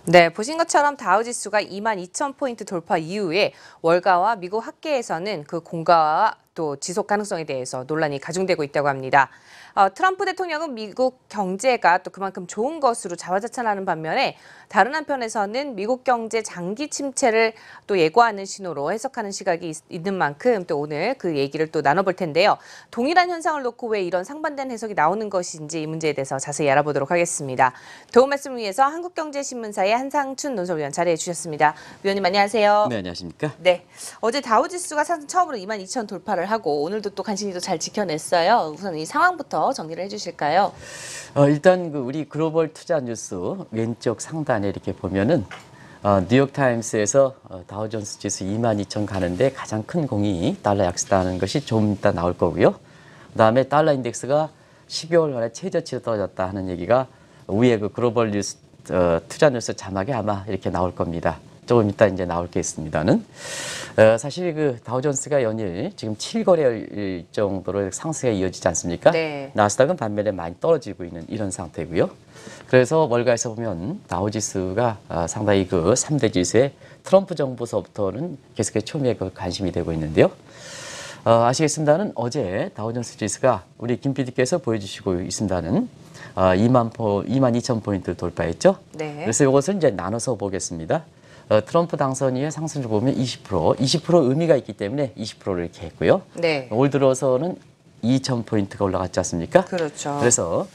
네, 보신 것처럼 다우지수가 22,000포인트 돌파 이후에 월가와 미국 학계에서는 그 공가와 또 지속 가능성에 대해서 논란이 가중되고 있다고 합니다. 트럼프 대통령은 미국 경제가 또 그만큼 좋은 것으로 자화자찬하는 반면에 다른 한편에서는 미국 경제 장기 침체를 또 예고하는 신호로 해석하는 시각이 있는 만큼 또 오늘 그 얘기를 또 나눠볼 텐데요. 동일한 현상을 놓고 왜 이런 상반된 해석이 나오는 것인지 이 문제에 대해서 자세히 알아보도록 하겠습니다. 도움 말씀을 위해서 한국경제신문사의 한상춘 논설위원 자리해 주셨습니다. 위원님 안녕하세요. 네, 안녕하십니까? 네, 어제 다우지수가 상승 처음으로 22,000 돌파를 하고 오늘도 또 간신히 잘 지켜냈어요. 우선 이 상황부터 정리를 해주실까요? 일단 우리 글로벌 투자 뉴스 왼쪽 상단에 이렇게 보면은 뉴욕타임스에서 다우존스 지수 22,000 가는데 가장 큰 공이 달러 약세다는 것이 좀 이따 나올 거고요. 그다음에 달러 인덱스가 12월 말에 최저치로 떨어졌다 하는 얘기가 위에 그 글로벌 뉴스 투자 뉴스 자막에 아마 이렇게 나올 겁니다. 조금 이따 이제 나올 게 있습니다는. 사실 그 다우존스가 연일 지금 7거래일 정도로 상승에 이어지지 않습니까? 네. 나스닥은 반면에 많이 떨어지고 있는 이런 상태고요. 그래서 월가에서 보면 다우지수가 상당히 그 3대 지수에 트럼프 정부서부터는 계속해서 초미의 관심이 되고 있는데요. 아시겠습니다는 어제 다우존스 지수가 우리 김 PD께서 보여주시고 있습니다는 22,000포인트 돌파했죠. 네. 그래서 이것을 이제 나눠서 보겠습니다. 트럼프 당선 이후에 상승을 보면 20% 의미가 있기 때문에 20%를 이렇게 했고요. 네. 올 들어서는 2,000포인트가 올라갔지 않습니까? 그렇죠. 그래서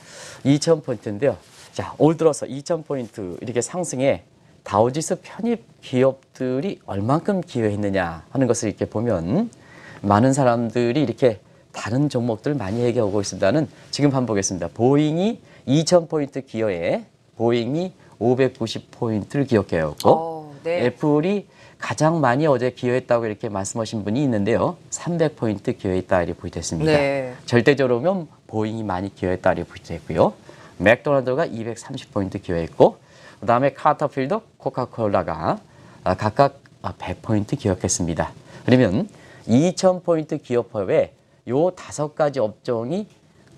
2,000포인트인데요. 자, 올 들어서 2,000포인트 이렇게 상승에 다우지수 편입 기업들이 얼만큼 기여했느냐 하는 것을 이렇게 보면 많은 사람들이 이렇게 다른 종목들 많이 얘기하고 있습니다는 지금 한번 보겠습니다. 보잉이 2,000포인트 기여에 보잉이 590포인트를 기억해왔고 네. 애플이 가장 많이 어제 기여했다고 이렇게 말씀하신 분이 있는데요. 300포인트 기여했다 이렇게 보이됐습니다. 네. 절대적으로 보면 보잉이 많이 기여했다 이렇게 보이됐고요. 맥도날드가 230포인트 기여했고 그다음에 카터필더, 코카콜라가 각각 100포인트 기여했습니다. 그러면 2,000포인트 기여법에 요 5가지 업종이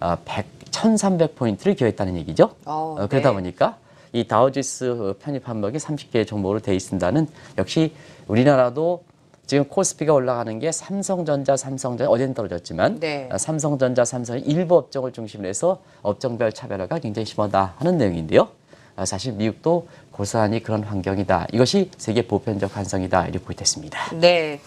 1,300포인트를 기여했다는 얘기죠. 그러다 네. 보니까 이 다우지수 편입 항목이 30개의 종목으로 돼 있습니다는 역시 우리나라도 지금 코스피가 올라가는 게 삼성전자 어제는 떨어졌지만 네. 삼성전자, 삼성 일부 업종을 중심으로 해서 업종별 차별화가 굉장히 심하다 하는 내용인데요. 사실 미국도 고스란히 그런 환경이다. 이것이 세계 보편적 환상이다. 이렇게 보이됐습니다. 네.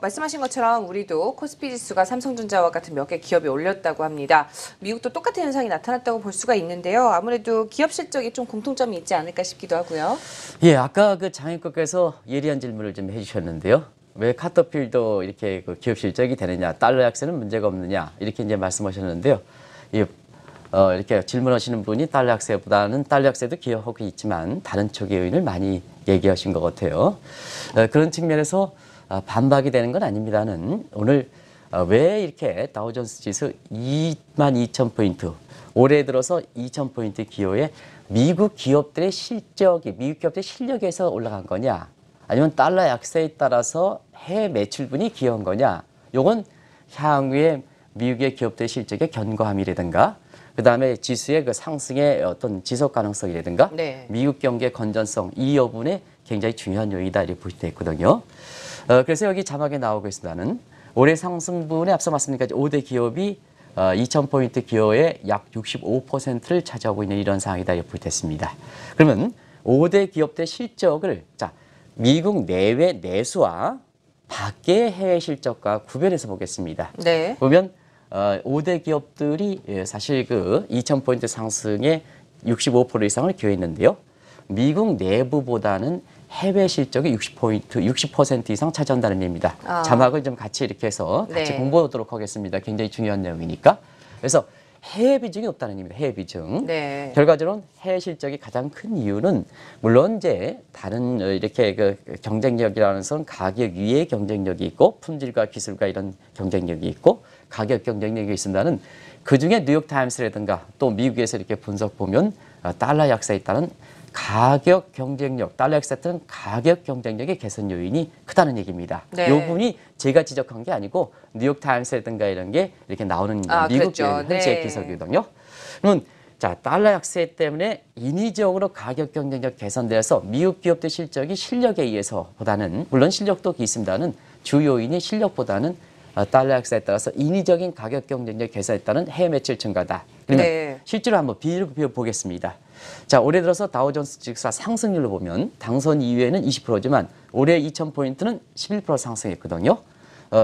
말씀하신 것처럼 우리도 코스피 지수가 삼성전자와 같은 몇 개 기업이 올렸다고 합니다. 미국도 똑같은 현상이 나타났다고 볼 수가 있는데요. 아무래도 기업 실적이 좀 공통점이 있지 않을까 싶기도 하고요. 예, 아까 그 장인께서 예리한 질문을 좀 해주셨는데요. 왜 카터필더 이렇게 그 기업 실적이 되느냐, 달러 약세는 문제가 없느냐 이렇게 이제 말씀하셨는데요. 이렇게 질문하시는 분이 달러 약세보다는 달러 약세도 기여하고 있지만 다른 쪽의 요인을 많이 얘기하신 것 같아요. 그런 측면에서 반박이 되는 건 아닙니다는 오늘 왜 이렇게 다우존스 지수 22,000포인트 올해 들어서 2,000포인트 기여에 미국 기업들의 실력에서 올라간 거냐 아니면 달러 약세에 따라서 해외 매출분이 기여한 거냐 요건 향후에 미국의 기업들의 실적의 견고함이라든가 그다음에 지수의 그 상승의 어떤 지속 가능성이라든가 네. 미국 경기의 건전성 이 여부에 굉장히 중요한 요인이다 이렇게 보시되어 있거든요. 그래서 여기 자막에 나오고 있습니다는 올해 상승분에 앞서 말씀드린 5대 기업이 2,000포인트 기여의 약 65%를 차지하고 있는 이런 상황이다 이렇게 보시됐습니다. 그러면 5대 기업들의 실적을 미국 내외 내수와 밖의 해외 실적과 구별해서 보겠습니다. 네. 보면 5대 기업들이 사실 그 2,000포인트 상승에 65% 이상을 기여했는데요. 미국 내부보다는 해외 실적이 60% 이상 차지한다는 얘기입니다. 자막을 좀 같이 이렇게 해서 같이 네. 공부하도록 하겠습니다. 굉장히 중요한 내용이니까. 그래서 해외 비중이 없다는 얘기입니다. 해외 비중. 네. 결과적으로 해외 실적이 가장 큰 이유는 물론 이제 다른 이렇게 그 경쟁력이라는 것은 가격 위에 경쟁력이 있고 품질과 기술과 이런 경쟁력이 있고 가격 경쟁력이 있습니다는 그중에 뉴욕타임스라든가 또 미국에서 이렇게 분석 보면 달러 약세에 따른 가격 경쟁력, 달러 약세에 따른 가격 경쟁력의 개선 요인이 크다는 얘기입니다. 네. 이 부분이 제가 지적한 게 아니고 뉴욕타임스라든가 이런 게 이렇게 나오는 미국 그렇죠. 현지의 네. 기사거든요. 그러면 자, 달러 약세 때문에 인위적으로 가격 경쟁력 개선돼서 미국 기업들 실적이 실력에 의해서 보다는, 물론 실력도 있습니다는 주 요인이 실력보다는 달러 약세에 따라서 인위적인 가격 경쟁력 개선했다는 해외 매출 증가다. 그러면 네. 실제로 한번 비율 보겠습니다. 자, 올해 들어서 다우존스 지수가 상승률로 보면 당선 이후에는 20%지만 올해 2000포인트는 11% 상승했거든요.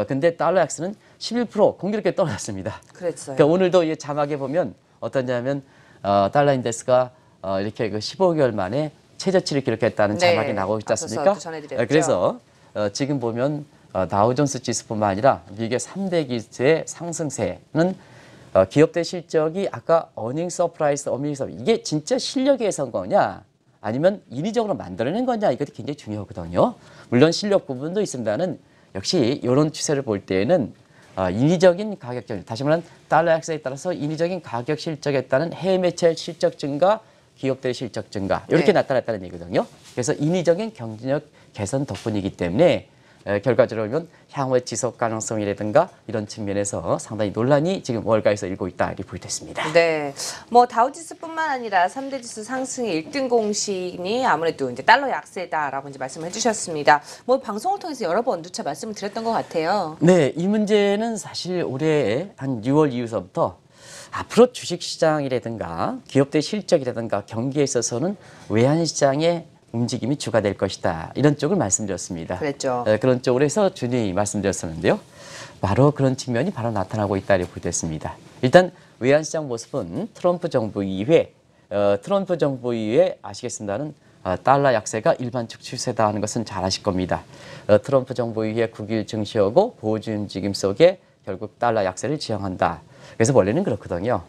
근데 달러 약세는 11% 공교롭게 떨어졌습니다. 그랬어요. 그러니까 오늘도 이 자막에 보면 어떠냐면 달러 인덱스가 이렇게 그 15개월 만에 최저치를 기록했다는 네. 자막이 나오고 있지 않습니까? 앞서서 또 전해드렸죠. 그래서 지금 보면 다우존스 지수뿐만 아니라 미국의 3대 기수의 상승세는 기업들 실적이 아까 어닝 서프라이즈, 이게 진짜 실력에 의해서인 거냐 아니면 인위적으로 만들어낸 거냐, 이것이 굉장히 중요하거든요. 물론 실력 부분도 있습니다는 역시 이런 추세를 볼 때에는 인위적인 가격 경쟁, 다시 말하면 달러 약세에 따라서 인위적인 가격 실적에 따른 해외 매체 실적 증가, 기업들의 실적 증가 이렇게 네. 나타났다는 얘기거든요. 그래서 인위적인 경쟁력 개선 덕분이기 때문에 결과적으로 보면 향후의 지속 가능성이라든가 이런 측면에서 상당히 논란이 지금 월가에서 일고 있다 이렇게 보여졌습니다. 네, 뭐 다우지수뿐만 아니라 3대 지수 상승의 1등 공신이 아무래도 이제 달러 약세다라고 이제 말씀을 해주셨습니다. 뭐 방송을 통해서 여러 번 누차 말씀을 드렸던 것 같아요. 네, 이 문제는 사실 올해 한 6월 이후서부터 앞으로 주식시장이라든가 기업들의 실적이라든가 경기에 있어서는 외환시장의 움직임이 주가 될 것이다. 이런 쪽을 말씀드렸습니다. 그랬죠. 그런 쪽으로 해서 준히 말씀드렸었는데요. 바로 그런 측면이 바로 나타나고 있다 이렇게 보겠습니다. 일단 외환시장 모습은 트럼프 정부 이후에 아시겠습니다는 달러 약세가 일반적 추세다 하는 것은 잘 아실 겁니다. 트럼프 정부 이후에 국일 증시하고 보호주 움직임 속에 결국 달러 약세를 지향한다. 그래서 원래는 그렇거든요.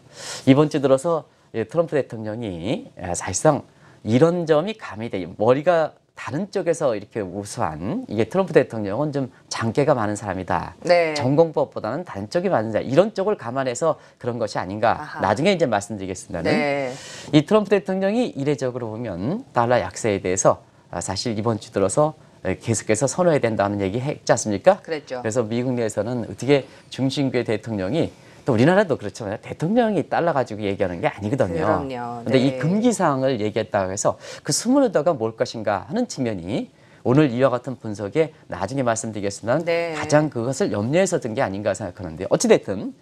이번 주 들어서 트럼프 대통령이 사실상 이런 점이 가미돼, 머리가 다른 쪽에서 이렇게 우수한, 이게 트럼프 대통령은 좀 장깨가 많은 사람이다. 네. 전공법보다는 다른 쪽이 많은 사람, 이런 쪽을 감안해서 그런 것이 아닌가. 아하. 나중에 이제 말씀드리겠습니다. 네. 이 트럼프 대통령이 이례적으로 보면 달러 약세에 대해서 사실 이번 주 들어서 계속해서 선호해야 된다는 얘기 했지 않습니까? 그랬죠. 그래서 미국 내에서는 어떻게 중심부의 대통령이, 또 우리나라도 그렇지만 대통령이 달러 가지고 얘기하는 게 아니거든요. 그럼요. 근데 네. 이 금기사항을 얘기했다고 해서 그 20%가 뭘 것인가 하는 측면이 오늘 이와 같은 분석에 나중에 말씀드리겠습니다. 네. 가장 그것을 염려해서 든 게 아닌가 생각하는데, 어찌됐든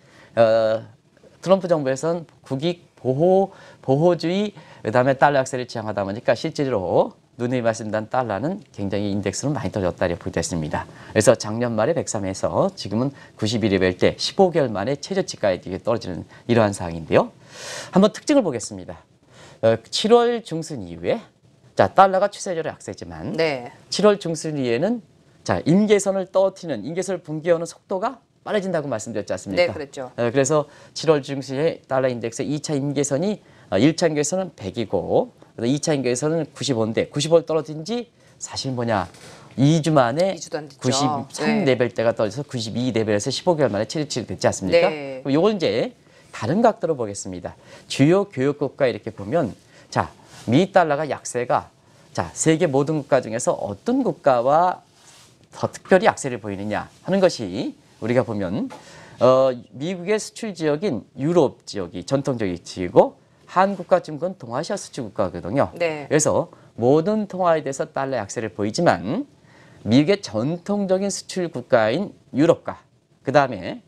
트럼프 정부에서는 국익 보호주의, 그다음에 달러 약세를 지향하다 보니까 실제로 누누이 말씀드린 달러는 굉장히 인덱스로 많이 떨어졌다 이렇게 보겠습니다. 그래서 작년 말에 103에서 지금은 91에 때 15개월 만에 최저치까지 떨어지는 이러한 상황인데요. 한번 특징을 보겠습니다. 7월 중순 이후에, 자, 달러가 추세적으로 약세지만 네. 7월 중순 이후에는 자, 임계선을 떨어뜨리는, 임계선을 붕괴하는 속도가 빨라진다고 말씀드렸지 않습니까? 네, 그랬죠. 그래서 7월 중순에 달러 인덱스의 2차 임계선이 1차 임계선은 100이고 2차 임계선은 95인데 95를 떨어진 지 사실 뭐냐, 2주 만에 2주도 안 됐죠. 93 네. 레벨대가 떨어져서 92 레벨에서 15개월 만에 최저치를 됐지 않습니까? 네. 그럼 요걸 이제 다른 각도로 보겠습니다. 주요 교역국가 이렇게 보면, 자, 미 달러가 약세가, 자, 세계 모든 국가 중에서 어떤 국가와 더 특별히 약세를 보이느냐 하는 것이 우리가 보면 미국의 수출 지역인 유럽 지역이 전통적인 지역이고 한국과 중국은 동아시아 수출 국가거든요. 네. 그래서 모든 통화에 대해서 달러 약세를 보이지만 미국의 전통적인 수출 국가인 유럽과 그다음에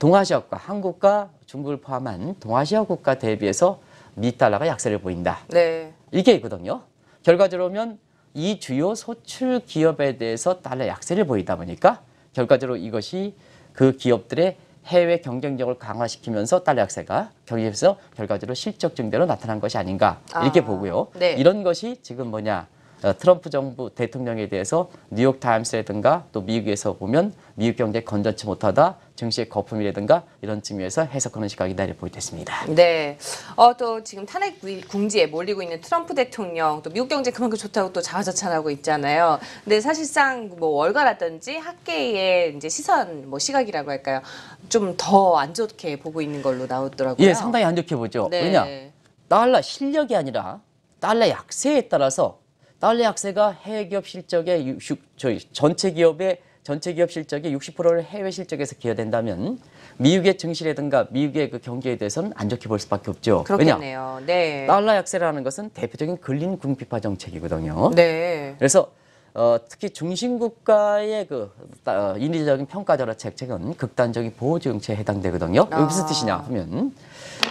동아시아국가, 한국과 중국을 포함한 동아시아 국가 대비해서 미 달러가 약세를 보인다. 네. 이게 있거든요. 결과적으로 보면 이 주요 소출 기업에 대해서 달러 약세를 보이다 보니까 결과적으로 이것이 그 기업들의 해외 경쟁력을 강화시키면서 달러 약세가 경기에서 결과적으로 실적 증대로 나타난 것이 아닌가 이렇게 보고요. 네. 이런 것이 지금 뭐냐, 트럼프 정부 대통령에 대해서 뉴욕타임스라든가 또 미국에서 보면 미국 경제 건전치 못하다, 증시의 거품이라든가 이런 측면에서 해석하는 시각이 나를 보이겠습니다. 네. 또 지금 탄핵 궁지에 몰리고 있는 트럼프 대통령, 또 미국 경제 그만큼 좋다고 또 자화자찬하고 있잖아요. 근데 사실상 뭐 월가라든지 학계의 이제 시선, 뭐 시각이라고 할까요? 좀 더 안 좋게 보고 있는 걸로 나오더라고요. 예, 상당히 안 좋게 보죠. 네. 왜냐, 달러 실력이 아니라 달러 약세에 따라서 달러 약세가 해외 기업 실적의 전체 기업 실적의 60%를 해외 실적에서 기여된다면 미국의 증시라든가 미국의 그 경기에 대해서는 안 좋게 볼 수밖에 없죠. 왜냐? 그렇겠네요. 네. 달러 약세라는 것은 대표적인 근린 궁핍화 정책이거든요. 네. 그래서 특히 중심국가의 그 인위적인 평가 절하 정책은 극단적인 보호 정책에 해당되거든요. 이게 무슨 뜻이냐 하면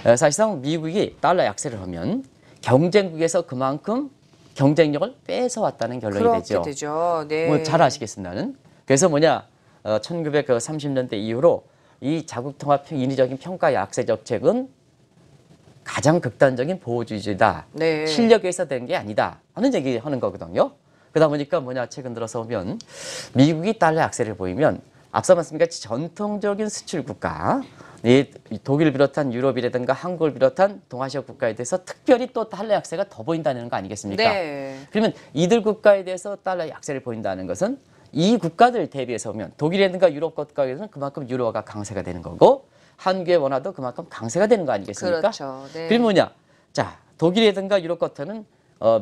사실상 미국이 달러 약세를 하면 경쟁국에서 그만큼 경쟁력을 뺏어왔다는 결론이 되죠. 되죠. 네. 뭐 잘 아시겠습니다는. 그래서 1930년대 이후로 이 자국통합 인위적인 평가 약세 정책은 가장 극단적인 보호주의다. 네. 실력에서 된 게 아니다 하는 얘기하는 거거든요. 그러다 보니까 최근 들어서 보면 미국이 달러 약세를 보이면 앞서 말씀드린 같이 전통적인 수출 국가, 이 독일 비롯한 유럽이라든가 한국을 비롯한 동아시아 국가에 대해서 특별히 또 달러 약세가 더 보인다는 거 아니겠습니까? 네. 그러면 이들 국가에 대해서 달러 약세를 보인다는 것은 이 국가들 대비해서 보면 독일이라든가 유럽 국가에서는 그만큼 유로화가 강세가 되는 거고 한국의 원화도 그만큼 강세가 되는 거 아니겠습니까? 그렇죠. 네. 그럼 자, 독일이라든가 유럽 같은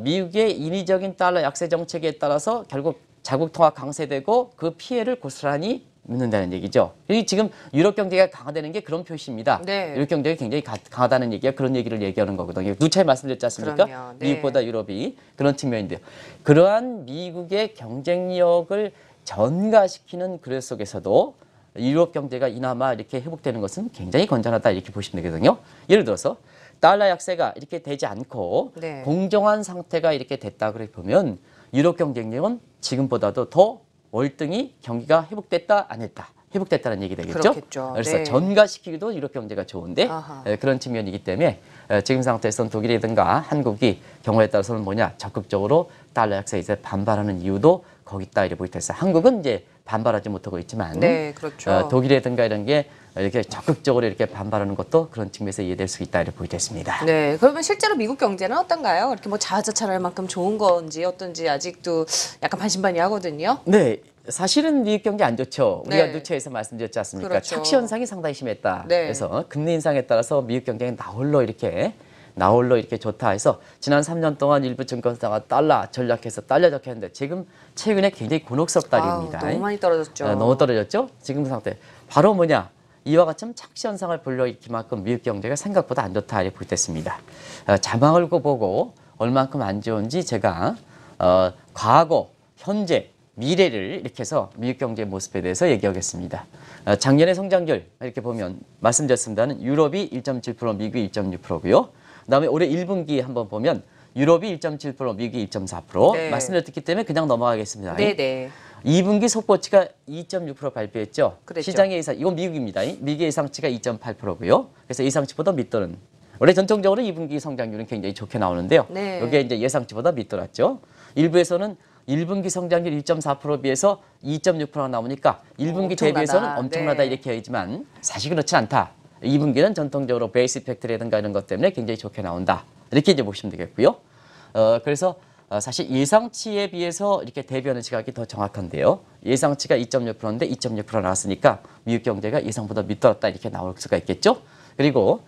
미국의 인위적인 달러 약세 정책에 따라서 결국 자국 통화 강세되고 그 피해를 고스란히 묻는다는 얘기죠. 이 지금 유럽 경제가 강화되는 게 그런 표시입니다. 네. 유럽 경제가 굉장히 강하다는 얘기가 그런 얘기를 얘기하는 거거든요. 누차례 말씀드렸지 않습니까? 그럼요. 네. 미국보다 유럽이 그런 측면인데요. 그러한 미국의 경쟁력을 전가시키는 그래 속에서도 유럽 경제가 이나마 이렇게 회복되는 것은 굉장히 건전하다 이렇게 보시면 되거든요. 예를 들어서 달러 약세가 이렇게 되지 않고 네. 공정한 상태가 이렇게 됐다 그래 보면 유럽 경쟁력은 지금보다도 더 월등히 경기가 회복됐다 안 했다. 회복됐다는 얘기 되겠죠. 그렇겠죠. 그래서 네. 전가시키기도 유럽 경제가 좋은데 아하. 그런 측면이기 때문에 지금 상태에서는 독일이든가 한국이 경우에 따라서는 적극적으로 달러 약세에 이제 반발하는 이유도 거기 있다 이렇게 보이고 있어요. 한국은 이제 반발하지 못하고 있지만 네, 그렇죠. 독일이든가 이런 게 이렇게 적극적으로 이렇게 반발하는 것도 그런 측면에서 이해될 수 있다 이렇게 보이고 있습니다. 네, 그러면 실제로 미국 경제는 어떤가요? 이렇게 자화자찬할 만큼 좋은 건지 어떤지 아직도 약간 반신반의하거든요. 네, 사실은 미국 경제 안 좋죠. 우리가 네. 누차에서 말씀드렸지 않습니까? 그렇죠. 착시 현상이 상당히 심했다. 네. 그래서 금리 인상에 따라서 미국 경제가 나홀로 이렇게 좋다 해서 지난 3년 동안 일부 증권사가 달러 전략해서 달러 적했는데 지금 최근에 굉장히 곤혹스럽다 일입니다. 너무 많이 떨어졌죠. 너무 떨어졌죠. 지금 상태 바로 이와 같이 착시 현상을 불러일으키만큼 미국 경제가 생각보다 안 좋다 이렇게 보겠습니다. 자막을 보고 얼만큼 안 좋은지 제가 과거, 현재, 미래를 이렇게 해서 미국 경제 모습에 대해서 얘기하겠습니다. 작년의 성장률 이렇게 보면 말씀드렸습니다는 유럽이 1.7%, 미국이 1.6%고요. 그다음에 올해 1분기 한번 보면 유럽이 1.7%, 미국이 1.4%. 네. 말씀드렸기 때문에 그냥 넘어가겠습니다. 네네. 2분기 속보치가 2.6% 발표했죠. 그랬죠. 시장의 예상, 이건 미국입니다. 미국의 예상치가 2.8%고요. 그래서 예상치보다 밑도는. 원래 전통적으로 2분기 성장률은 굉장히 좋게 나오는데요. 네. 이게 이제 예상치보다 밑돌았죠. 일부에서는 1분기 성장률 1.4% 비해서 2.6%가 나오니까 1분기 엄청나다. 대비해서는 엄청나다 네. 이렇게 하지만 사실 그렇지 않다. 2분기는 전통적으로 베이스 이펙트라든가 이런 것 때문에 굉장히 좋게 나온다. 이렇게 이제 보시면 되겠고요. 그래서 사실 예상치에 비해서 이렇게 대비하는 시각이 더 정확한데요. 예상치가 2.6%인데 2.6% 나왔으니까 미국 경제가 예상보다 밑돌았다 이렇게 나올 수가 있겠죠. 그리고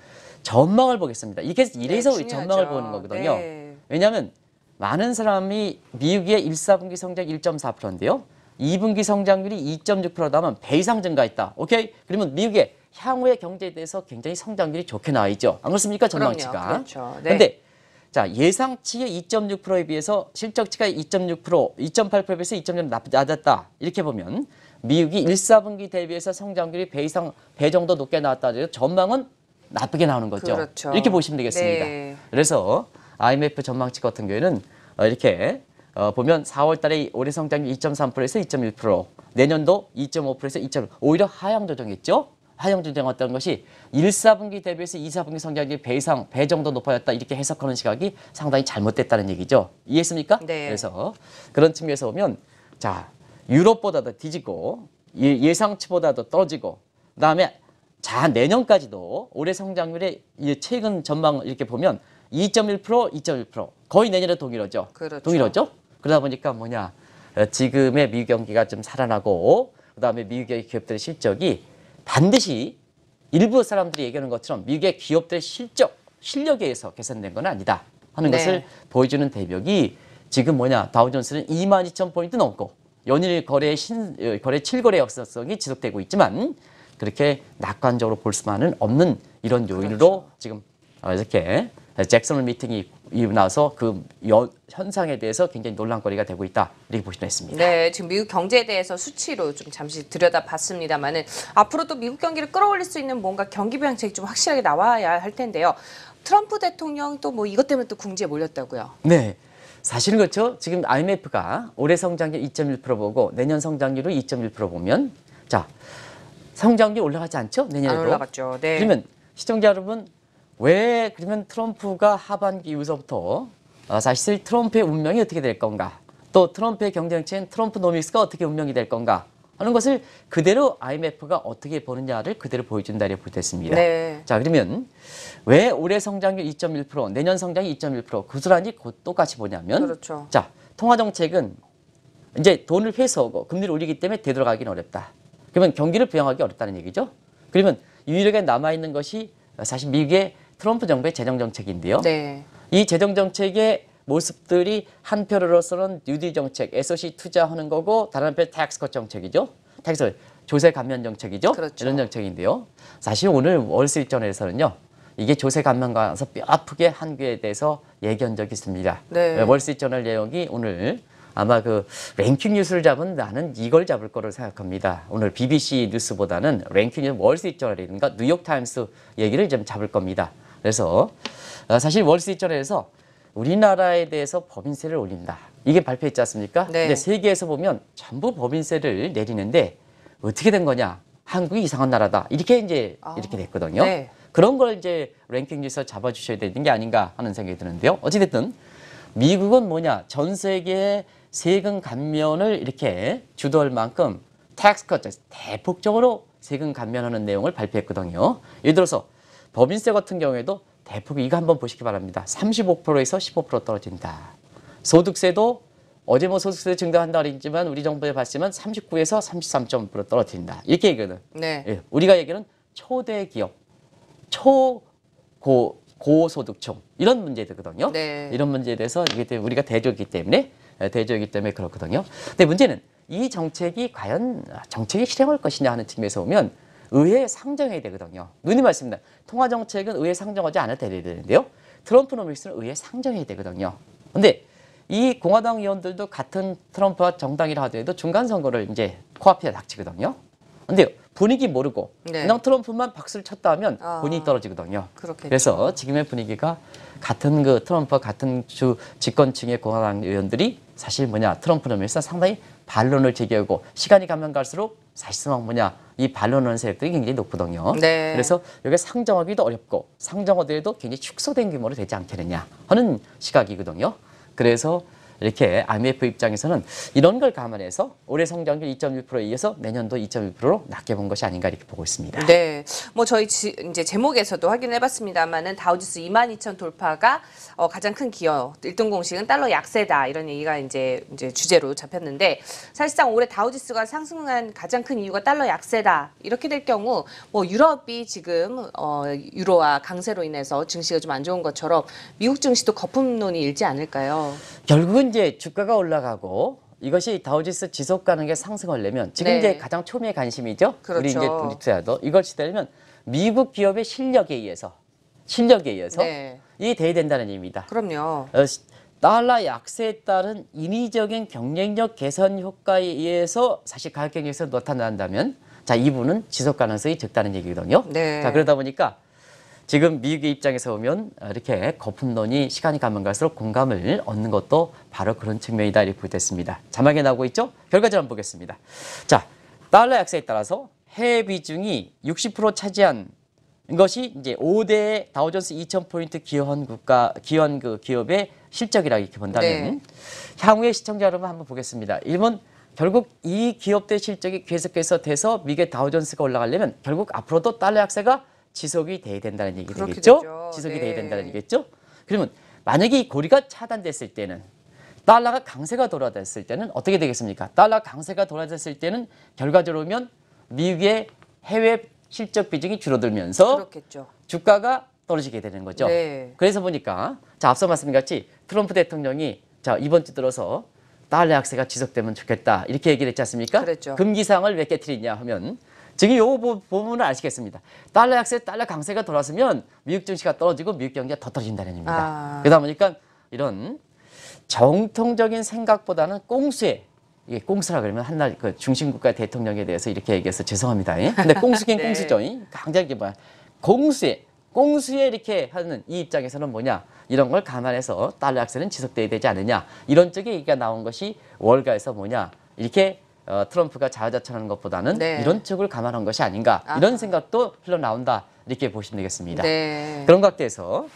전망을 보겠습니다. 이래서 네, 전망을 중요하죠. 보는 거거든요. 네. 왜냐하면 많은 사람이 미국의 1, 4분기 성장 1.4%인데요. 2분기 성장률이 2.6% 나오면 배 이상 증가했다. 오케이? 그러면 미국의 향후의 경제에 대해서 굉장히 성장률이 좋게 나와 있죠. 안 그렇습니까? 전망치가. 그럼요. 그렇죠. 네. 그런데 자, 예상치의 2.6%에 비해서 실적치가 2.6%, 2.8%에 비해서 2.6% 낮았다. 이렇게 보면 미국이 1, 4분기 대비해서 성장률이 배 정도 높게 나왔다. 전망은 나쁘게 나오는 거죠. 그렇죠. 이렇게 보시면 되겠습니다. 네. 그래서 IMF 전망치 같은 경우에는 이렇게 보면 4월 달에 올해 성장률 2.3%에서 2.1%, 내년도 2.5%에서 2.5%, 오히려 하향 조정했죠. 하향 조정했던 것이 1, 4분기 대비해서 2, 4분기 성장률이 배 정도 높아졌다 이렇게 해석하는 시각이 상당히 잘못됐다는 얘기죠. 이해했습니까? 네. 그래서 그런 측면에서 보면 자, 유럽보다도 뒤지고 예상치보다도 떨어지고 그다음에 자, 내년까지도 올해 성장률의 최근 전망 이렇게 보면 2.1%, 2.1% 거의 내년에 동일하죠. 그렇죠. 동일하죠. 그러다 보니까 지금의 미국 경기가 좀 살아나고 그다음에 미국의 기업들의 실적이 반드시 일부 사람들이 얘기하는 것처럼 미국의 기업들의 실력에 의해서 개선된 건 아니다 하는 네. 것을 보여주는 대목이 지금 다우존스는 22,000포인트 넘고 연일 거래 7거래 역사성이 지속되고 있지만 그렇게 낙관적으로 볼 수만은 없는 이런 요인으로 그렇죠. 지금 이렇게 잭슨홀 미팅이 이후 나서 그 현상에 대해서 굉장히 논란거리가 되고 있다 이렇게 보시면 있습니다. 네, 지금 미국 경제에 대해서 수치로 좀 잠시 들여다봤습니다만은 앞으로도 미국 경기를 끌어올릴 수 있는 뭔가 경기 부양책이 좀 확실하게 나와야 할 텐데요. 트럼프 대통령 또 뭐 이것 때문에 또 궁지에 몰렸다고요. 네. 사실은 그렇죠. 지금 IMF가 올해 성장률 2.1% 보고 내년 성장률을 2.1% 보면 자, 성장률이 올라가지 않죠? 내년에도. 안 올라갔죠. 네. 그러면 시청자 여러분 왜 그러면 트럼프가 하반기 이후서부터 사실 트럼프의 운명이 어떻게 될 건가? 또 트럼프의 경쟁체인 트럼프노믹스가 어떻게 운명이 될 건가? 하는 것을 그대로 IMF가 어떻게 보느냐를 그대로 보여준다 이렇게 보겠습니다. 네. 자, 그러면 왜 올해 성장률 2.1%, 내년 성장이 2.1% 고스란히 똑같이 보냐면 그렇죠. 자, 통화 정책은 이제 돈을 회수하고 금리를 올리기 때문에 되돌아가기는 어렵다. 그러면 경기를 부양하기 어렵다는 얘기죠. 그러면 유일하게 남아 있는 것이 사실 미국의 트럼프 정부의 재정 정책인데요. 네. 이 재정 정책의 모습들이 한편으로서는 뉴딜 정책, SOC 투자하는 거고 다른 한편 텍스컷 정책이죠. 텍스 조세 감면 정책이죠. 그렇죠. 이런 정책인데요. 사실 오늘 월스트리트저널에서는요. 이게 조세 감면과 나서 뼈 아프게 한국에 대해서 얘기한 적이 있습니다. 네. 월스트리트저널 내용이 오늘 아마 그 랭킹 뉴스를 잡은 나는 이걸 잡을 거로 생각합니다. 오늘 BBC 뉴스보다는 랭킹 뉴스 월스트리트저널이든가 뉴욕타임스 얘기를 좀 잡을 겁니다. 그래서 사실 월스트리트저널에서 우리나라에 대해서 법인세를 올린다. 이게 발표했지 않습니까? 네. 근데 세계에서 보면 전부 법인세를 내리는데 어떻게 된 거냐? 한국이 이상한 나라다. 이렇게 이제 이렇게 됐거든요. 네. 그런 걸 이제 랭킹 뉴스에서 잡아주셔야 되는 게 아닌가 하는 생각이 드는데요. 어찌됐든 미국은 뭐냐? 전 세계의 세금 감면을 이렇게 주도할 만큼 텍스 컷 대폭적으로 세금 감면하는 내용을 발표했거든요. 예를 들어서 법인세 같은 경우에도 대폭 이거 한번 보시기 바랍니다. 35%에서 15% 떨어진다. 소득세도 어제 뭐 소득세 증가한다 그랬지만 우리 정부에 봤지만 39에서 33.5% 떨어진다. 이렇게 얘기하거든. 네. 예, 우리가 얘기하는 초대기업, 고소득층 이런 문제들거든요. 네. 이런 문제에 대해서 이게 우리가 대조이기 때문에 그렇거든요. 근데 문제는 이 정책이 과연 정책이 실행할 것이냐 하는 측면에서 보면 의회에 상정해야 되거든요. 누님 말씀입니다. 통화 정책은 의회에 상정하지 않아도 되는데요. 트럼프노믹스는 의회에 상정해야 되거든요. 근데 이 공화당 의원들도 같은 트럼프와 정당이라 하더라도 중간 선거를 이제 코앞에 닥치거든요. 근데 분위기 모르고 네. 그냥 트럼프만 박수를 쳤다 하면 아, 본인이 떨어지거든요. 그렇겠죠. 그래서 지금의 분위기가 같은 그 트럼프와 같은 주 집권층의 공화당 의원들이 사실 뭐냐 트럼프노믹스는 상당히 반론을 제기하고 시간이 가면 갈수록 사실상 뭐냐 이 반론하는 세력들이 굉장히 높거든요. 네. 그래서 여기 상정하기도 어렵고 상정하더라도 굉장히 축소된 규모로 되지 않겠느냐 하는 시각이거든요. 그래서 이렇게 IMF 입장에서는 이런 걸 감안해서 올해 성장률 2.1%에 이어서 내년도 2.1%로 낮게 본 것이 아닌가 이렇게 보고 있습니다. 네, 뭐 저희 이제 제목에서도 확인해봤습니다만은 다우지수 22,000 돌파가 가장 큰 기여, 1등 공식은 달러 약세다 이런 얘기가 이제 주제로 잡혔는데 사실상 올해 다우지수가 상승한 가장 큰 이유가 달러 약세다 이렇게 될 경우 뭐 유럽이 지금 유로화 강세로 인해서 증시가 좀 안 좋은 것처럼 미국 증시도 거품론이 일지 않을까요? 결국은 이제 주가가 올라가고 이것이 다우지수 지속 가능하게 상승하려면 지금 네. 이제 가장 초미의 관심이죠. 그렇죠. 우리 이제 우리 투자도 이걸 시되려면 미국 기업의 실력에 의해서 네. 이 돼야 된다는 얘기입니다. 그럼요. 달러 약세에 따른 인위적인 경쟁력 개선 효과에 의해서 사실 가격 경쟁에서 나타난다면 자 이분은 지속 가능성이 적다는 얘기거든요. 네. 자 그러다 보니까 지금 미국의 입장에서 보면 이렇게 거품론이 시간이 가면 갈수록 공감을 얻는 것도 바로 그런 측면이다 이렇게 보겠습니다. 자막에 나오고 있죠? 결과를 한번 보겠습니다. 자, 달러 약세에 따라서 해외 비중이 60% 차지한 것이 이제 5대 다우존스 2,000포인트 기여한 그 기업의 실적이라고 이렇게 본다면 네. 향후에 시청자 여러분 한번 보겠습니다. 1번 결국 이 기업들 실적이 계속해서 돼서 미국의 다우존스가 올라가려면 결국 앞으로도 달러 약세가 지속이 돼야 된다는 얘기 그렇게 되겠죠? 되죠. 지속이 네. 돼야 된다는 얘기겠죠? 그러면 만약에 이 고리가 차단됐을 때는 달러가 강세가 돌아왔을 때는 어떻게 되겠습니까? 달러 강세가 돌아왔을 때는 결과적으로 보면 미국의 해외 실적 비중이 줄어들면서 그렇겠죠. 주가가 떨어지게 되는 거죠. 네. 그래서 보니까 자 앞서 말씀드렸같이 트럼프 대통령이 자 이번 주 들어서 달러 약세가 지속되면 좋겠다 이렇게 얘기를 했지 않습니까? 그랬죠. 금기사항을 왜 깨뜨리냐 하면 지금 요 부분을 아시겠습니다. 달러 약세, 달러 강세가 돌아서면 미국 증시가 떨어지고 미국 경제가 더 떨어진다는 얘기입니다. 그러다 보니까 이런 정통적인 생각보다는 꽁수에 이게 꽁수라 그러면 한날 그 중심국가 대통령에 대해서 이렇게 얘기해서 죄송합니다. 근데 꽁수긴 네. 꽁수죠. 강자게 뭐야? 공수에 이렇게 하는 이 입장에서는 뭐냐? 이런 걸 감안해서 달러 약세는 지속돼야 되지 않느냐? 이런 쪽의 얘기가 나온 것이 월가에서 뭐냐? 이렇게 트럼프가 자화자찬하는 것보다는 네. 이런 쪽을 감안한 것이 아닌가? 이런 생각도 흘러나온다. 이렇게 보시면 되겠습니다. 네. 그런 각도에서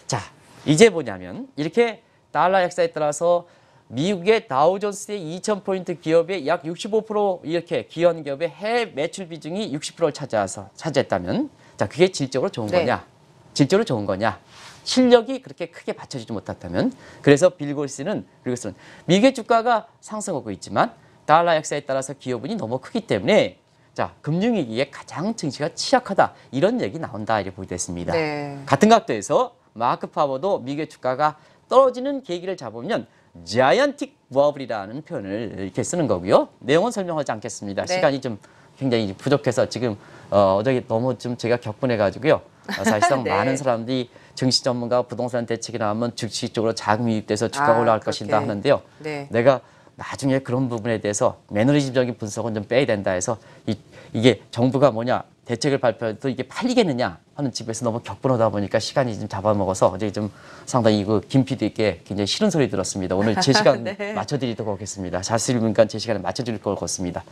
자 이제 뭐냐면 이렇게 달러 약세에 따라서 미국의 다우존스의 2,000포인트 기업의 약 65% 이렇게 기원 기업의 해외 매출 비중이 60%를 차지했다면 자 그게 질적으로 좋은 네. 거냐? 질적으로 좋은 거냐? 실력이 그렇게 크게 받쳐주지 못했다면 그래서 빌고스는 미국의 주가가 상승하고 있지만 달러 약세에 따라서 기여분이 너무 크기 때문에 자 금융위기에 가장 증시가 취약하다 이런 얘기 나온다 이렇게 보게 됐습니다. 네. 같은 각도에서 마크 파워도 미국의 주가가 떨어지는 계기를 잡으면 자이언틱 버블이라는 표현을 이렇게 쓰는 거고요. 내용은 설명하지 않겠습니다. 네. 시간이 좀 굉장히 부족해서 지금 어저께 너무 좀 제가 격분해가지고요. 사실상 네. 많은 사람들이 증시 전문가 부동산 대책이 나오면 주식 쪽으로 자금이 유입돼서 주가가 올라갈 그렇게. 것이다 하는데요. 네. 내가 나중에 그런 부분에 대해서 매너리즘적인 분석은 좀 빼야 된다 해서 이게 정부가 뭐냐 대책을 발표해도 이게 팔리겠느냐 하는 집에서 너무 격분하다 보니까 시간이 좀 잡아먹어서 어제 좀 상당히 김 PD께 굉장히 싫은 소리 들었습니다. 오늘 제 시간 네. 맞춰드리도록 하겠습니다. 자세히 보니까 제 시간에 맞춰드릴 걸 같습니다.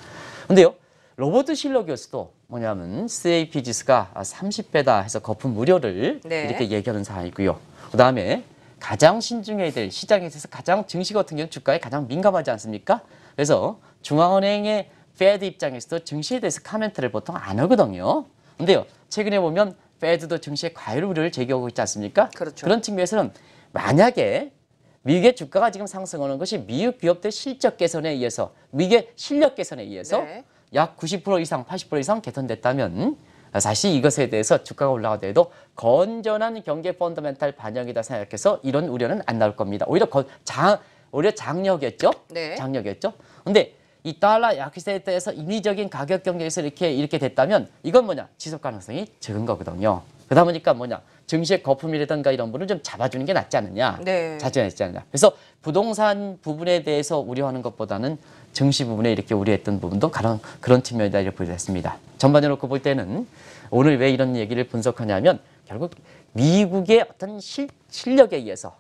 근데요. 로버트 실러 교수도 뭐냐면 CAP 지수가 30배다 해서 거품 무료를 네. 이렇게 얘기하는 사항이고요. 그다음에 가장 신중해야 될 시장에 있어서 가장 증시 같은 경우 주가에 가장 민감하지 않습니까? 그래서 중앙은행의 페드 입장에서도 증시에 대해서 카멘트를 보통 안 하거든요. 근데요. 최근에 보면 페드도 증시에 과열 우려를 제기하고 있지 않습니까? 그렇죠. 그런 측면에서는 만약에 미국의 주가가 지금 상승하는 것이 미국 기업들 실적 개선에 의해서 미국의 실력 개선에 의해서 네. 약 90% 이상, 80% 이상 개선됐다면 사실 이것에 대해서 주가가 올라가더라도 건전한 경제 펀더멘탈 반영이다 생각해서 이런 우려는 안 나올 겁니다. 오히려 장려겠죠? 네. 장려겠죠? 근데 이 달러 약세에 대해서 인위적인 가격 경쟁에서 이렇게 됐다면 이건 뭐냐? 지속 가능성이 적은 거거든요. 그러다 보니까 뭐냐? 증시의 거품이라든가 이런 부분을 좀 잡아주는 게 낫지 않느냐? 네. 낫지 않느냐? 그래서 부동산 부분에 대해서 우려하는 것보다는 증시 부분에 이렇게 우려했던 부분도 그런 측면이다 이렇게 보겠습니다. 전반적으로 놓고 볼 때는 오늘 왜 이런 얘기를 분석하냐면 결국 미국의 어떤 실력에 의해서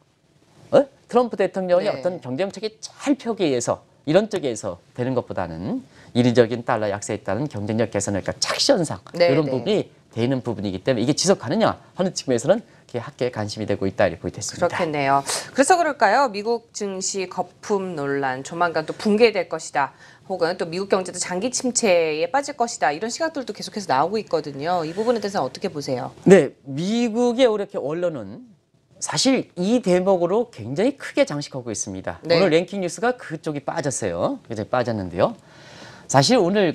트럼프 대통령의 네. 어떤 경제정책이 잘 펴기에 의해서 이런 쪽에서 되는 것보다는 인위적인 달러 약세에 따른 경쟁력 개선을 착시 현상 네, 이런 네. 부분이 되는 부분이기 때문에 이게 지속 가느냐 하는 측면에서는 학계에 관심이 되고 있다 이렇게 보겠습니다. 그렇겠네요. 그래서 그럴까요? 미국 증시 거품 논란 조만간 또 붕괴될 것이다. 혹은 또 미국 경제도 장기 침체에 빠질 것이다. 이런 시각들도 계속해서 나오고 있거든요. 이 부분에 대해서는 어떻게 보세요? 네, 미국의 이렇게 언론은 사실 이 대목으로 굉장히 크게 장식하고 있습니다. 네. 오늘 랭킹 뉴스가 그쪽이 빠졌어요. 그래서 빠졌는데요. 사실 오늘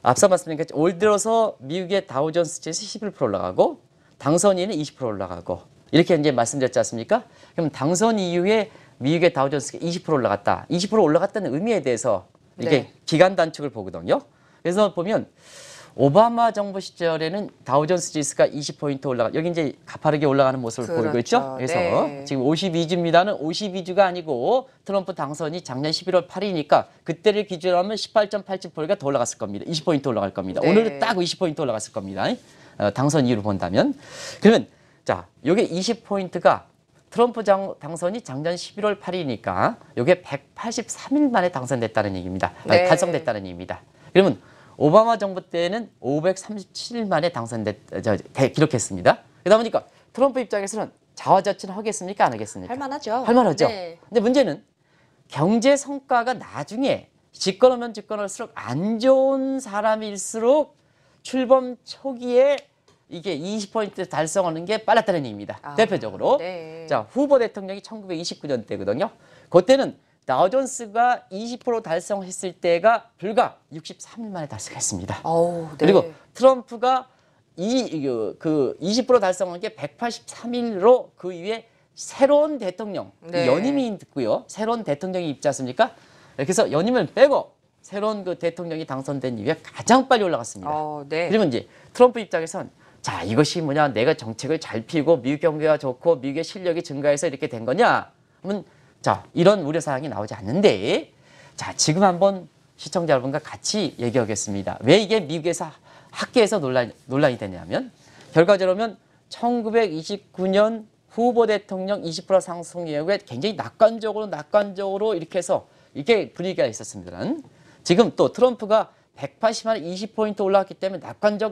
앞서 말씀드린 것처럼 올 들어서 미국의 다우존스 지수가 11% 올라가고 당선2위는 20% 올라가고 이렇게 이제 말씀드렸지 않습니까? 그럼 당선 이후에 미국의 다우존스가 20% 올라갔다. 20% 올라갔다는 의미에 대해서 이게 네. 기간 단축을 보거든요. 그래서 보면 오바마 정부 시절에는 다우존스 지수가 20포인트 여기 이제 가파르게 올라가는 모습을 그렇죠. 보이고 있죠. 그래서 네. 지금 52주입니다는 52주가 아니고 트럼프 당선이 작년 11월 8일이니까 그때를 기준으로 하면 18.87%가 더 올라갔을 겁니다. 20포인트 올라갈 겁니다. 네. 오늘은 딱 20포인트 올라갔을 겁니다. 당선 이후로 본다면. 그러면 자, 요게 20포인트가 트럼프 당선이 작년 11월 8일이니까 요게 183일 만에 당선됐다는 얘기입니다. 네. 달성됐다는 얘기입니다. 그러면 오바마 정부 때는 537일 만에 기록했습니다. 그러다 보니까 트럼프 입장에서는 자화자찬 하겠습니까? 안 하겠습니까? 할만하죠. 할만하죠. 네. 근데 문제는 경제 성과가 나중에 집권하면 집권할수록 안 좋은 사람일수록 출범 초기에 이게 20포인트 달성하는 게 빨랐다는 얘기입니다. 대표적으로. 네. 자, 후보 대통령이 1929년 때거든요. 그때는 다우존스가 20% 달성했을 때가 불과 63일 만에 달성했습니다. 어우, 네. 그리고 트럼프가 20% 달성한 게 183일로 그 이후에 새로운 대통령, 네. 연임이 있고요. 새로운 대통령이 있지 않습니까? 그래서 연임을 빼고 새로운 그 대통령이 당선된 이후에 가장 빨리 올라갔습니다. 네. 그러면 이제 트럼프 입장에선 자, 이것이 뭐냐, 내가 정책을 잘 피고 미국 경제가 좋고 미국의 실력이 증가해서 이렇게 된 거냐 하면 자, 이런 우려사항이 나오지 않는데 자, 지금 한번 시청자 여러분과 같이 얘기하겠습니다. 왜 이게 미국에서 학계에서 논란이 되냐면 결과적으로는 1929년 후보 대통령 20% 상승 이후에 굉장히 낙관적으로 이렇게 해서 이렇게 분위기가 있었습니다. 지금 또 트럼프가 180만 20포인트 올라왔기 때문에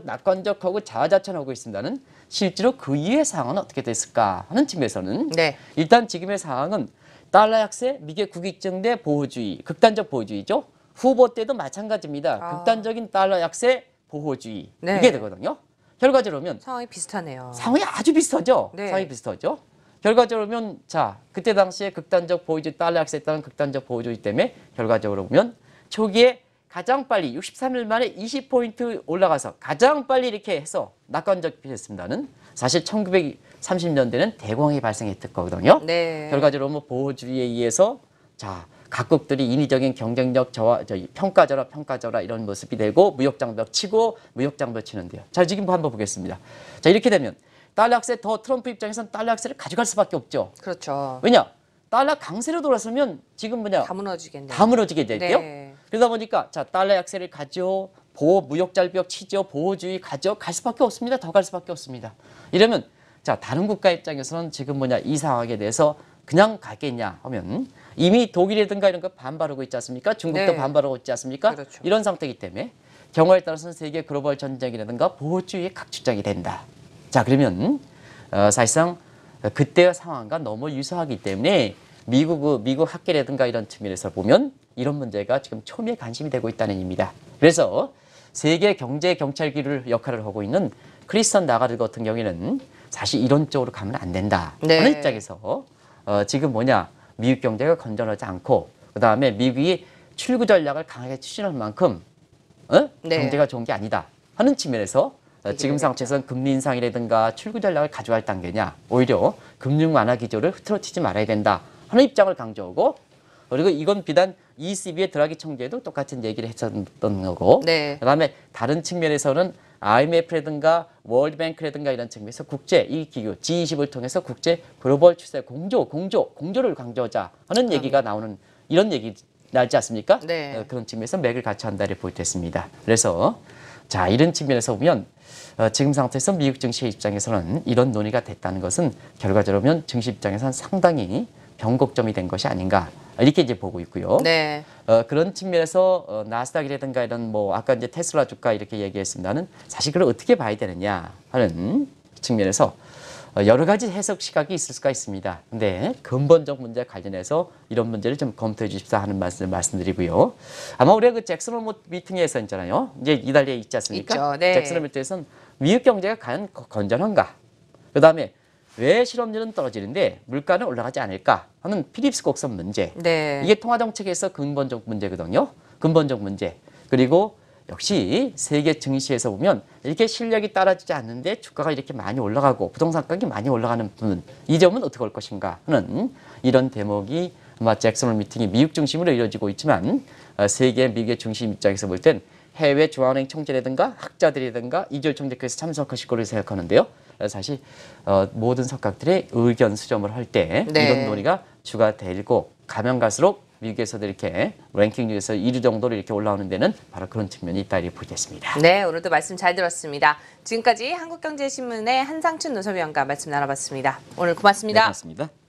낙관적하고 자화자찬하고 있습니다는 실제로 그 이후의 상황은 어떻게 됐을까 하는 측면에서는 네. 일단 지금의 상황은 달러 약세, 미국의 국익증대 보호주의, 극단적 보호주의죠. 후보 때도 마찬가지입니다. 극단적인 달러 약세, 보호주의 네. 이게 되거든요. 결과적으로면 상황이 비슷하네요. 상황이 아주 비슷하죠. 네. 상황이 비슷하죠. 결과적으로면 자 그때 당시에 극단적 보호주의 달러 약세했다는 극단적 보호주의 때문에 결과적으로 보면 초기에 가장 빨리 63일 만에 20포인트 올라가서 가장 빨리 이렇게 해서 낙관적이었습니다는 사실 1930년대는 대공황이 발생했거든요. 네. 결과적으로 뭐 보호주의에 의해서 자 각국들이 인위적인 경쟁력 평가져라 이런 모습이 되고 무역장벽 치고 무역장벽 치는데요. 자 지금 한번 보겠습니다. 자 이렇게 되면 달러 약세 더 트럼프 입장에서는 달러 약세를 가져갈 수밖에 없죠. 그렇죠. 왜냐 달러 강세로 돌아서면 지금 뭐냐 다 무너지겠네요. 다 무너지게 되죠. 네. 그러다 보니까 자 달러 약세를 가져 보호 무역장벽 치죠 보호주의 가져 갈 수밖에 없습니다. 더 갈 수밖에 없습니다. 이러면 자 다른 국가 입장에서는 지금 뭐냐 이 상황에 대해서 그냥 가겠냐 하면 이미 독일이라든가 이런 거 반발하고 있지 않습니까? 중국도 네. 반발하고 있지 않습니까? 그렇죠. 이런 상태이기 때문에 경우에 따라서는 세계 글로벌 전쟁이라든가 보호주의의 각축장이 된다. 자 그러면 사실상 그때의 상황과 너무 유사하기 때문에 미국 학계라든가 이런 측면에서 보면 이런 문제가 지금 초미의 관심이 되고 있다는 의미입니다. 그래서 세계 경제 경찰기를 역할을 하고 있는 크리스천 나가르 같은 경우에는 사실 이런 쪽으로 가면 안 된다 네. 하는 입장에서 지금 뭐냐 미국 경제가 건전하지 않고 그 다음에 미국이 출구 전략을 강하게 추진할 만큼 네. 경제가 좋은 게 아니다 하는 측면에서 지금 상태에서는 금리 인상이라든가 출구 전략을 가져갈 단계냐 오히려 금융 완화 기조를 흐트러치지 말아야 된다 하는 입장을 강조하고 그리고 이건 비단 ECB의 드라기 총재도 똑같은 얘기를 했었던 거고 네. 그다음에 다른 측면에서는 IMF라든가 월드뱅크라든가 이런 측면에서 국제 이 기구 G20을 통해서 국제 글로벌 추세 공조를 강조하자 하는 얘기가 나오는 이런 얘기 나지 않습니까? 네. 그런 측면에서 맥을 같이 한다를 보였습니다. 그래서 자 이런 측면에서 보면 지금 상태에서 미국 증시 입장에서는 이런 논의가 됐다는 것은 결과적으로 증시 입장에서는 상당히 변곡점이 된 것이 아닌가 이렇게 이제 보고 있고요. 네. 그런 측면에서 나스닥이라든가 이런 뭐 아까 이제 테슬라 주가 이렇게 얘기했습니다는 사실 그걸 어떻게 봐야 되느냐 하는 측면에서 여러 가지 해석 시각이 있을 수가 있습니다. 근데 근본적 문제 관련해서 이런 문제를 좀 검토해 주십사 하는 말씀드리고요. 아마 우리가 그 잭슨 홀 미팅에서 있잖아요. 이제 이달리에 있지 않습니까? 있죠. 네. 잭슨 홀 미팅에서는 미국 경제가 과연 건전한가? 그다음에 왜 실업률은 떨어지는데 물가는 올라가지 않을까 하는 필립스 곡선 문제. 네. 이게 통화정책에서 근본적 문제거든요. 근본적 문제. 그리고 역시 세계 증시에서 보면 이렇게 실력이 따라주지 않는데 주가가 이렇게 많이 올라가고 부동산 가격이 많이 올라가는 부분. 이 점은 어떻게 할 것인가 하는 이런 대목이 아마 잭슨 홀 미팅이 미국 중심으로 이루어지고 있지만 세계 미국의 중심 입장에서 볼 땐 해외 중앙은행 총재라든가 학자들이라든가 이주열 총재께서 참석하실 거로 생각하는데요. 사실 모든 석학들의 의견 수렴을 할 때 네. 이런 논의가 주가 되고 가면 갈수록 미국에서도 이렇게 랭킹 중에서 1위 정도로 이렇게 올라오는 데는 바로 그런 측면이 있다 이렇게 보겠습니다. 네, 오늘도 말씀 잘 들었습니다. 지금까지 한국경제신문의 한상춘 노설위원과 말씀 나눠봤습니다. 오늘 고맙습니다. 네, 고맙습니다.